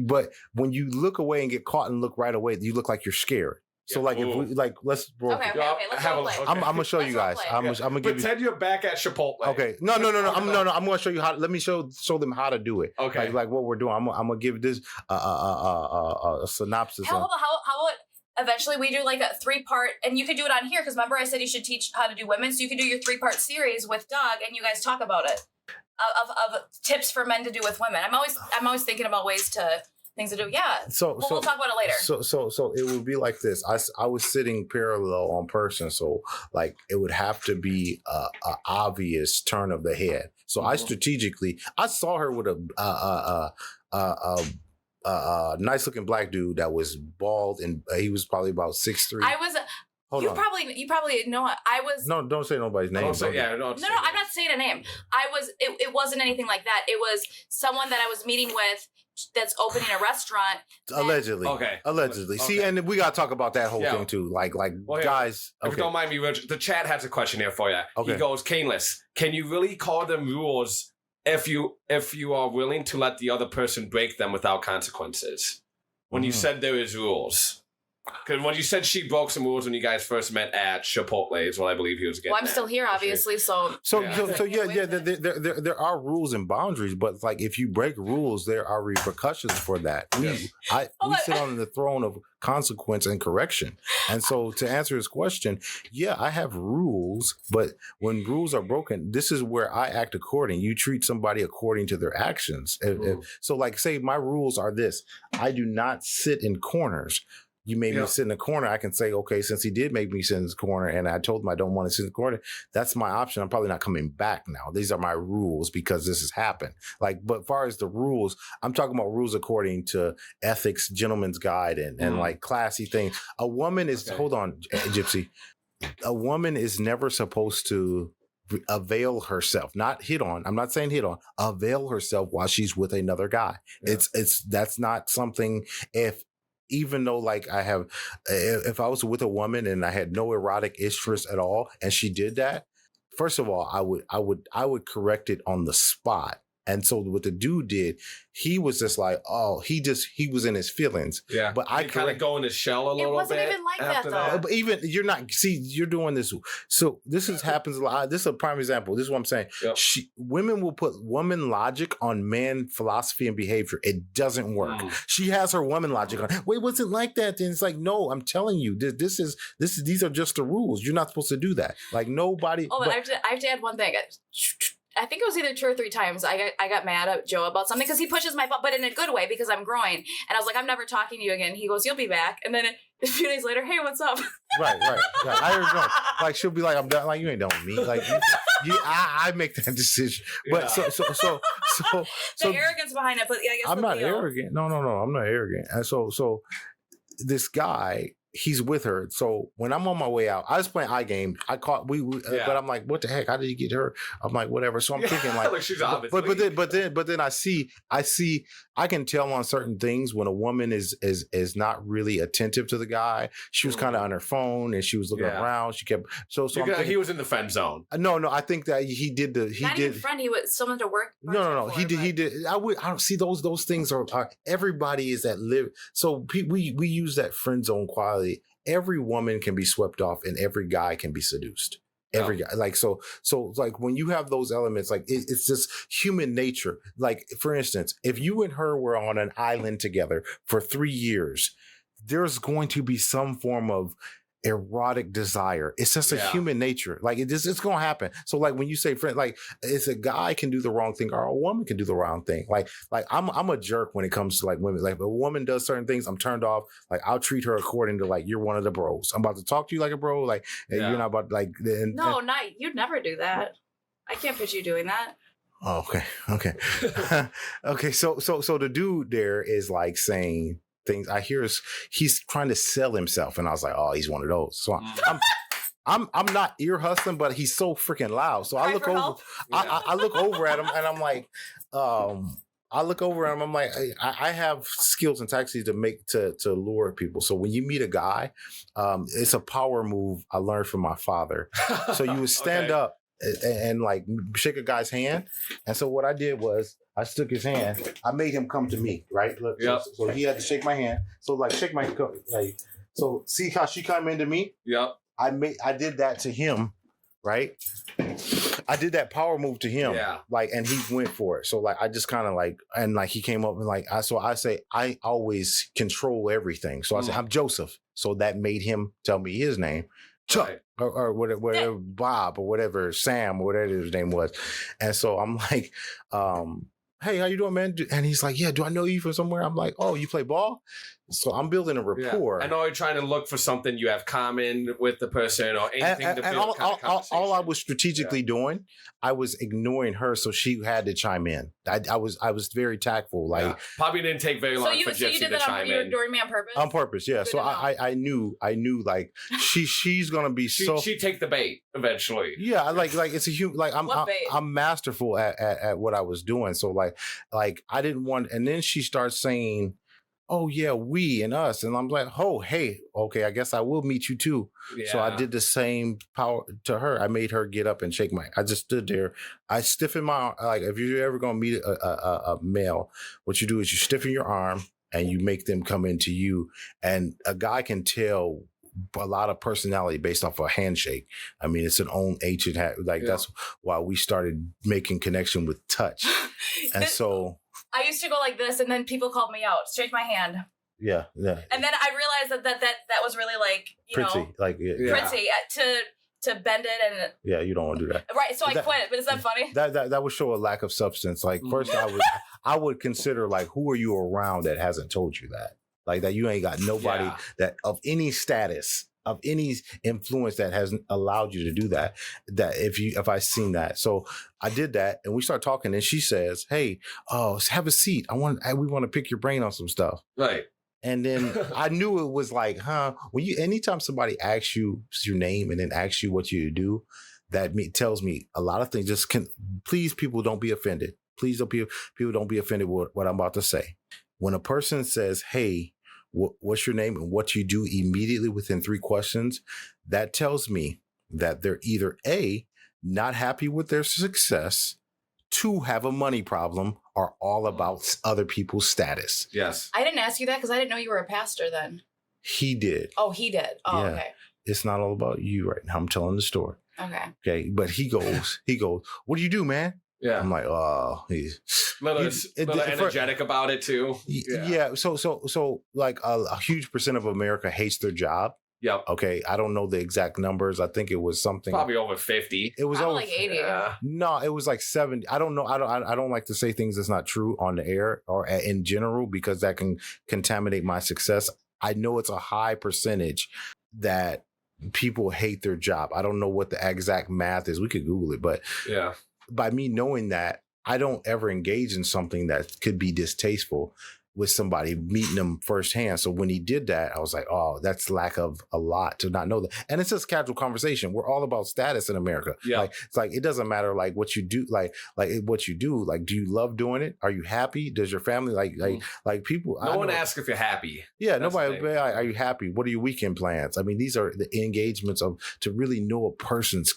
C: but when you look away and get caught and look right away, you look like you're scared. So if we let's
B: okay, let's role play.
C: I'm gonna show you guys. I'm gonna give
A: pretend you're back at Chipotle.
C: Okay, no. I'm gonna show you how. Let me show them how to do it.
A: Okay,
C: like what we're doing. I'm gonna give this a synopsis.
B: How about eventually we do a 3-part, and you could do it on here because remember I said you should teach how to do women, so you could do your 3-part series with Doug and you guys talk about it of tips for men to do with women. I'm always thinking about things to do. Yeah. So we'll talk about it later.
C: So it would be like this. I was sitting parallel on person, so it would have to be a obvious turn of the head. So I saw her with a nice looking black dude that was bald and he was probably about 6'3". You probably know I was. No, don't say nobody's name.
B: No, I'm not saying a name. It wasn't anything like that. It was someone that I was meeting with that's opening a restaurant.
C: Allegedly. Okay. Allegedly. Okay. See, and we got to talk about that whole thing too. Guys.
A: If you don't mind me, Rich, the chat has a question here for you. Okay. He goes, Caneless, can you really call them rules if you are willing to let the other person break them without consequences? When you said there is rules. Because when you said she broke some rules when you guys first met at Chipotle is what I believe he was getting.
B: Well, I'm still here, obviously, so
C: there are rules and boundaries, but if you break rules, there are repercussions for that. We sit on the throne of consequence and correction. And so to answer his question, I have rules, but when rules are broken, this is where I act according. You treat somebody according to their actions. Say my rules are this: I do not sit in corners. You made me sit in the corner. I can say, okay, since he did make me sit in the corner and I told him I don't want to sit in the corner, that's my option. I'm probably not coming back now. These are my rules because this has happened. But as far as the rules, I'm talking about rules according to ethics, gentleman's guide and classy things. A woman is, hold on, Gypsy. A woman is never supposed to avail herself, not hit on. I'm not saying hit on, avail herself while she's with another guy. Yeah. That's not something even though if I was with a woman and I had no erotic interest at all and she did that, first of all, I would correct it on the spot And so what the dude did, he was just like, oh, he was in his feelings.
A: Yeah.
C: But I
A: kind of go in his shell a little bit.
B: It wasn't even like that though.
C: But even you're doing this. So happens a lot. This is a prime example. This is what I'm saying. Yep. Women will put woman logic on man philosophy and behavior. It doesn't work. She has her woman logic on. Wait, was it like that? Then it's like, no, I'm telling you, these are just the rules. You're not supposed to do that. Like nobody.
B: Oh, but I have to add one thing. I think it was either 2 or 3 times I got mad at Joe about something because he pushes my butt, but in a good way because I'm growing. And I was like, I'm never talking to you again. He goes, you'll be back. And then a few days later, hey, what's up?
C: Right. I heard no. Like she'll be like, I'm done. Like you ain't done with me. Like I make that decision. But so
B: the arrogance behind it. But yeah, I guess
C: I'm not arrogant. No. I'm not arrogant. And so this guy. He's with her. So when I'm on my way out, I was playing iGame. I caught but I'm like, what the heck? How did you get her? I'm like, whatever. So I'm thinking like,
A: she's obviously.
C: But then I see, I can tell on certain things when a woman is not really attentive to the guy. She was kind of on her phone and she was looking around. She kept so I'm thinking,
A: he was in the friend zone.
C: No. I think that he did
B: even friend. He was someone to work.
C: No. He did. I don't see those things are everybody is that live. So we use that friend zone quality. Every woman can be swept off and every guy can be seduced. Every guy, like, so like when you have those elements, like it's just human nature. Like, for instance, if you and her were on an island together for 3 years, there's going to be some form of erotic desire. It's just a human nature. Like it's gonna happen. So like when you say friend, like it's a guy can do the wrong thing or a woman can do the wrong thing. Like I'm a jerk when it comes to like women. Like if a woman does certain things, I'm turned off. Like I'll treat her according to like you're one of the bros. I'm about to talk to you like a bro. Like you're not about like.
B: You'd never do that. I can't picture you doing that.
C: Oh, okay. Okay. So the dude there is like saying things. I hear he's trying to sell himself, and I was like, oh, he's one of those. So I'm not ear hustling, but he's so freaking loud. So I look over, I look over at him, and I'm like, I look over at him. I'm like, I have skills and tactics to lure people. So when you meet a guy, it's a power move I learned from my father. So you would stand up and like shake a guy's hand. And so what I did was I took his hand. I made him come to me, right? Look, so he had to shake my hand. So like shake my like. So see how she come into me?
A: Yep.
C: I did that to him, right? I did that power move to him, like, and he went for it. So like I just kind of like, and like he came up and like I say I always control everything. So I said I'm Joseph. So that made him tell me his name. Chuck or whatever, Bob or whatever, Sam or whatever his name was. And so I'm like, hey, how you doing, man? And he's like, yeah, do I know you from somewhere? I'm like, oh, you play ball? So I'm building a rapport.
A: Yeah. I know you're trying to look for something you have common with the person or anything to build
C: all I was strategically doing, I was ignoring her, so she had to chime in. I was very tactful. Like
A: probably didn't take very long for Gypsy to chime in. You were
B: ignoring me on purpose?
C: On purpose, yeah. So I knew like she's gonna be
A: she'd take the bait eventually.
C: Yeah, like it's a human. Like I'm masterful at what I was doing. So like I didn't want. And then she starts saying, oh yeah, we and us. And I'm like, oh, hey, okay, I guess I will meet you too. Yeah. So I did the same power to her. I made her get up and shake I just stood there. I stiffened my arm. Like if you're ever going to meet a male, what you do is you stiffen your arm and you make them come into you. And a guy can tell a lot of personality based off a handshake. I mean, it's an own ancient, that's why we started making connection with touch. And so
B: I used to go like this, and then people called me out. Shake my hand.
C: Yeah.
B: And then I realized that was really like
C: pretty,
B: pretty to bend it and
C: you don't want to do that.
B: Right. So I quit. But is that funny?
C: That would show a lack of substance. Like first, I would consider like who are you around that hasn't told you that, like that you ain't got nobody that of any status, of any influence that hasn't allowed you to do that. That if I seen that, so I did that, and we start talking, and she says, "Hey, have a seat. We want to pick your brain on some stuff."
A: Right.
C: And then I knew it was like, anytime somebody asks you your name and then asks you what you do, that tells me a lot of things. Please, people don't be offended. Please people don't be offended with what I'm about to say. When a person says, "Hey, what's your name and what you do," immediately within 3 questions, that tells me that they're either A, not happy with their success, to have a money problem are all about other people's status.
A: Yes.
B: I didn't ask you that because I didn't know you were a pastor then.
C: He did.
B: Oh, he did. Oh,
C: yeah.
B: Okay.
C: It's not all about you right now. I'm telling the story. Okay. But he goes, what do you do, man?
A: Yeah.
C: I'm like, oh, he's
A: little energetic about it too.
C: Yeah. So like a huge percent of America hates their job.
A: Yep.
C: Okay. I don't know the exact numbers. I think it was something
A: probably over 50.
C: It was over
B: like 80.
A: Yeah.
C: No, it was like 70. I don't know. I don't like to say things that's not true on the air or in general because that can contaminate my success. I know it's a high percentage that people hate their job. I don't know what the exact math is. We could Google it, but
A: yeah.
C: By me knowing that, I don't ever engage in something that could be distasteful with somebody, meeting them firsthand. So when he did that, I was like, oh, that's lack of a lot to not know that. And it's just casual conversation. We're all about status in America.
A: Yeah.
C: Like, it's like, it doesn't matter like what you do, like what you do. Like, do you love doing it? Are you happy? Does your family like people?
A: No one asks if you're happy.
C: Yeah. That's nobody, are you happy? What are your weekend plans? I mean, these are the engagements to really know a person's,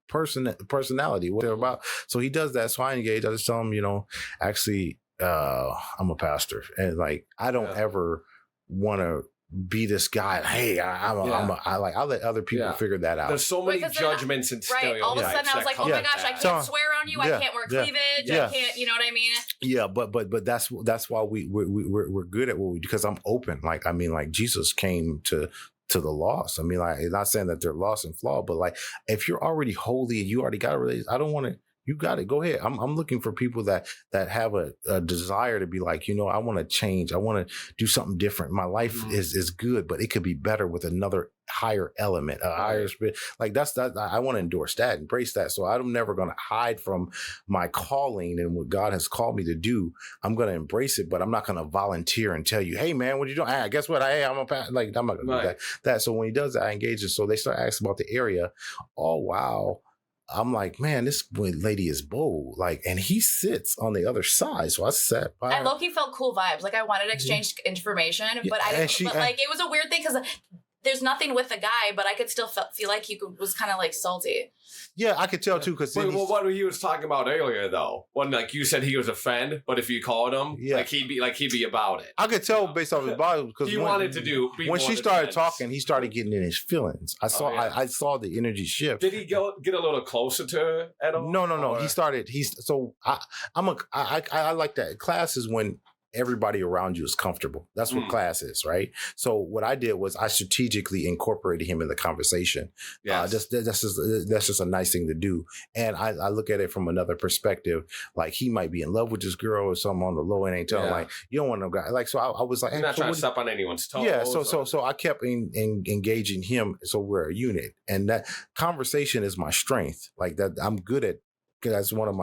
C: personality, what they're about. So he does that. So I engage. I just tell him, actually, I'm a pastor, and like I don't ever want to be this guy. Hey, I'll let other people figure that out.
A: There's so many judgments and stereotypes.
B: Right. All of a sudden, I was like, oh my gosh, I can't swear on you. I can't wear cleavage. I can't. You know what I mean?
C: Yeah, but that's why we're good at what we do, because I'm open. Like, I mean, like Jesus came to the lost. I mean, like, not saying that they're lost and flawed, but like, if you're already holy and you already got a relationship, I don't want to. You got it. Go ahead. I'm looking for people that have a desire to be like, I want to change. I want to do something different. My life is good, but it could be better with another higher element, a higher spirit. Like that's I want to endorse that, embrace that. So I'm never going to hide from my calling and what God has called me to do. I'm going to embrace it, but I'm not going to volunteer and tell you, hey man, what you doing? Hey, guess what? I'm a like, I'm not going to do that. So when he does that, I engage it. So they start asking about the area. Oh, wow. I'm like, man, this lady is bold. Like, and he sits on the other side. So I sat by.
B: I low-key felt cool vibes. Like I wanted to exchange information, but I didn't. But like it was a weird thing because there's nothing with the guy, but I could still feel like he was kind of like salty.
C: Yeah, I could tell too. Because
A: what he was talking about earlier, though, when like you said he was a friend, but if you called him, like he'd be about it.
C: I could tell based off his body because
A: he wanted to do.
C: When she started talking, he started getting in his feelings. I saw the energy shift.
A: Did he get a little closer to her at all?
C: No. Or? I like that. Class is when everybody around you is comfortable. That's what class is, right? So what I did was I strategically incorporated him in the conversation. Yeah, that's just a nice thing to do. And I look at it from another perspective. Like he might be in love with this girl or something on the low end. Ain't telling like you don't want no guy. Like so, I was like,
A: you're not trying to step on anyone's toes.
C: Yeah. So I kept engaging him. So we're a unit, and that conversation is my strength. Like that, I'm good at. That's one of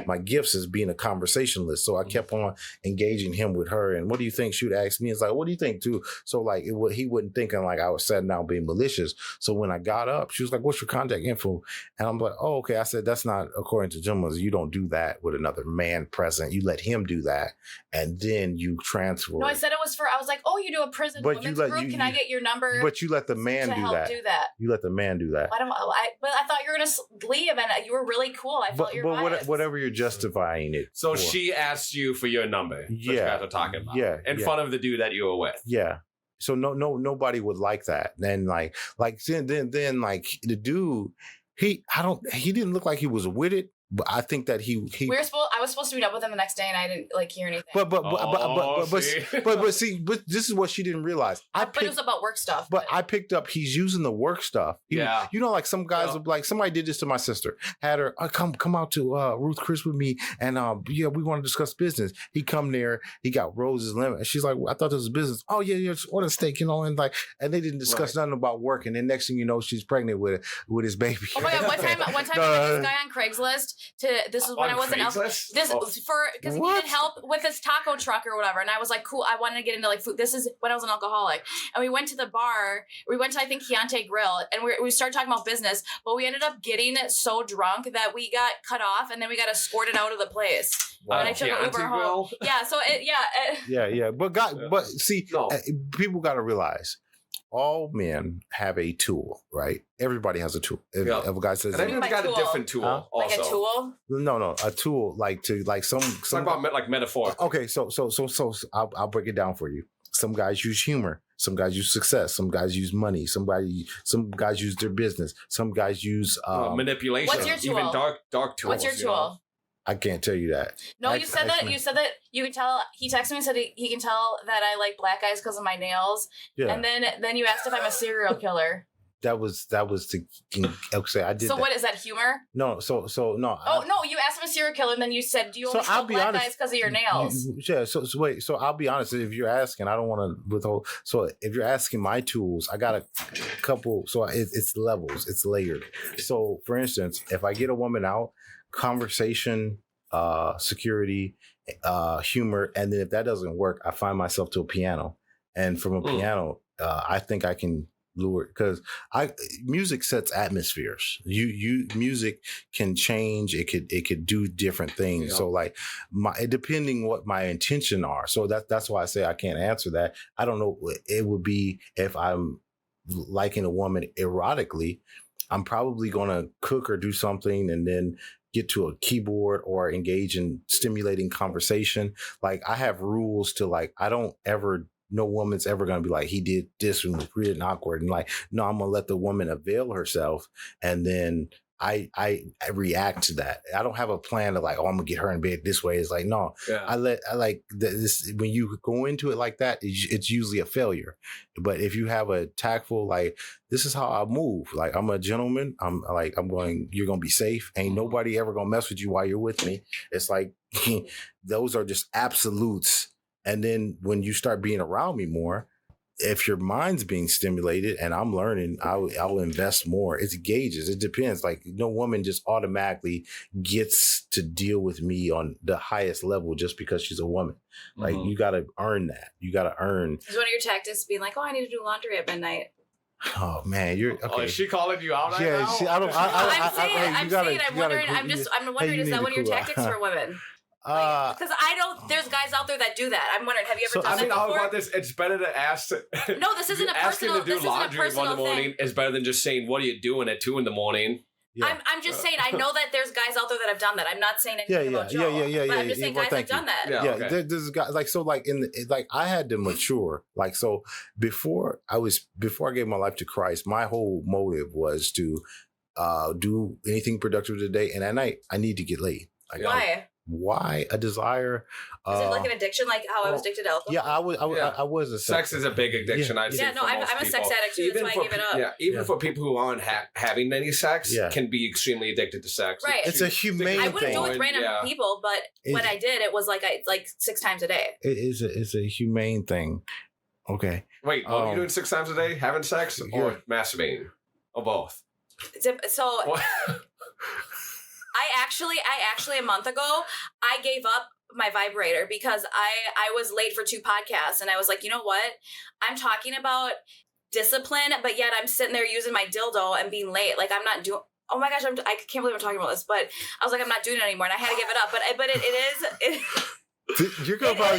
C: my gifts is being a conversationalist. So I kept on engaging him with her. And what do you think? She would ask me. It's like, what do you think too? So like he wasn't thinking like I was sitting down being malicious. So when I got up, she was like, what's your contact info? And I'm like, oh, okay. I said, that's not according to gentlemen. You don't do that with another man present. You let him do that. And then you transfer.
B: No, I said it was I was like, oh, you do a prison women's group. Can I get your number?
C: But you let the man do that. You let the man do that.
B: But I thought you were going to leave and you were really cool. I felt
C: But whatever you're justifying it.
A: So she asked you for your number. Yeah. You guys are talking about.
C: Yeah.
A: In front of the dude that you were with.
C: Yeah. So nobody would like that. Then like then like the dude, he didn't look like he was with it. But I think that
B: I was supposed to meet up with him the next day, and I didn't hear anything.
C: But see, this is what she didn't realize.
B: But it was about work stuff.
C: But I picked up he's using the work stuff. Like some guys like somebody did this to my sister. Had her come out to Ruth Chris with me, and we want to discuss business. He come there, he got roses, lemon. And she's like, I thought this was business. Oh yeah, just order steak, and they didn't discuss nothing about work. And then next thing you know, she's pregnant with his baby.
B: Oh my god! One time I met this guy on Craigslist. This is when I wasn't else. This because he needed help with his taco truck or whatever, and I was like, cool. I wanted to get into like food. This is when I was an alcoholic, and we went to the bar. We went to I think Chianti Grill, and we started talking about business. But we ended up getting so drunk that we got cut off, and then we got escorted out of the place. Wow. And I took an Uber home. Yeah. So
C: yeah. But see, people got to realize. all men have a tool, right? Everybody has a tool. If a guy says,
A: and everyone's got a different tool. Also.
B: Like a tool?
C: No, a tool like some.
A: Talk about like metaphor.
C: Okay, so I'll break it down for you. Some guys use humor. Some guys use success. Some guys use money. Some guys use their business. Some guys use
A: manipulation.
B: What's your tool?
A: Even dark tools.
B: What's your tool?
C: Know? I can't tell you that.
B: No, you said that you can tell. He texted me and said he can tell that I like black guys because of my nails. Yeah. And then you asked if I'm a serial killer. That was
C: the okay. I did.
B: So
C: that.
B: What is that, humor?
C: No. So no.
B: Oh no, you asked him a serial killer, and then you said, "Do you only kill black guys because of your nails?"
C: Yeah. So wait. So I'll be honest. If you're asking, I don't want to withhold. So if you're asking my tools, I got a couple. So it's levels. It's layered. So for instance, if I get a woman out. Conversation, security, humor, and then if that doesn't work, I find myself to a piano, and from a piano, I think I can lure because music sets atmospheres. Music can change. It could do different things. Yeah. So like depending what my intention are. So that's why I say I can't answer that. I don't know. It would be if I'm liking a woman erotically, I'm probably gonna cook or do something, and then get to a keyboard or engage in stimulating conversation. Like I have rules to like, no woman's ever going to be like, he did this and was weird and awkward. And like, no, I'm going to let the woman avail herself. And then I react to that. I don't have a plan of like, oh, I'm gonna get her in bed this way. It's like, no, yeah. I like this. When you go into it like that, it's usually a failure. But if you have a tactful, like, this is how I move. Like, I'm a gentleman. You're gonna be safe. Ain't nobody ever gonna mess with you while you're with me. It's like, those are just absolutes. And then when you start being around me more, if your mind's being stimulated and I'm learning, I'll invest more. It's gauges. It depends. Like, no woman just automatically gets to deal with me on the highest level just because she's a woman. Like, you got to earn that. You got to earn.
B: Is one of your tactics being like, oh, I need to do laundry at midnight?
C: Oh man, you're okay.
A: Oh, is she calling you out?
C: Yeah,
A: now?
C: I don't.
B: I'm wondering, is that one of your tactics for women? Because there's guys out there that do that. I'm wondering, have you ever done that before?
A: About this, it's better to ask.
B: No, this isn't a personal.
A: Asking to do laundry at 1 a.m. is better than just saying, "What are you doing at 2 a.m?"
B: Yeah. I'm just saying, I know that there's guys out there that have done that. I'm not saying anything about Joe. But I'm just saying guys have done that.
C: Yeah, okay. There's guys like I had to mature. Like, so before I gave my life to Christ, my whole motive was to do anything productive today, and at night I need to get laid.
B: Why?
C: Why a desire?
B: Is it like an addiction, like how I was addicted to alcohol?
C: Yeah, I was a
A: sex is a big addiction. I'm a
B: sex addict too. That's why I gave it up.
A: Yeah, even for people who aren't having any sex, can be extremely addicted to sex.
B: Right,
C: it's a humane thing.
B: I wouldn't do it with random people, but when I did, it was like 6 times a day.
C: It's a humane thing. Okay.
A: Wait, what are you doing 6 times a day? Having sex or masturbating, or both?
B: So. I actually a month ago, I gave up my vibrator because I was late for 2 podcasts, and I was like, you know what? I'm talking about discipline, but yet I'm sitting there using my dildo and being late. Like, I'm not doing. Oh my gosh, I can't believe I'm talking about this, but I was like, I'm not doing it anymore, and I had to give it up. But it is.
C: You're probably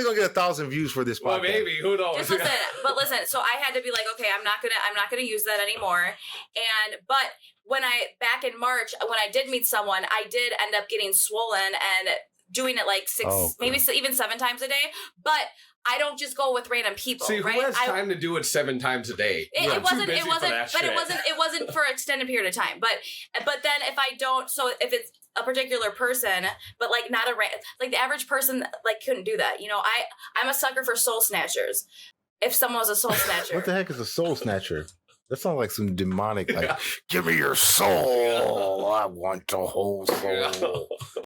C: gonna get 1,000 views for this podcast.
A: Well, maybe, who knows?
B: Just listen. So I had to be like, okay, I'm not gonna use that anymore. But back in March, when I did meet someone, I did end up getting swollen and doing it like 6, maybe even 7 times a day. But I don't just go with random people.
A: See, who has time to do it 7 times a day?
B: It wasn't for an extended period of time. But then if I don't, so if it's a particular person, but like not like the average person like couldn't do that. You know, I'm a sucker for soul snatchers. If someone was a soul snatcher.
C: What the heck is a soul snatcher? That sounds like some demonic, like, give me your soul. I want the whole soul.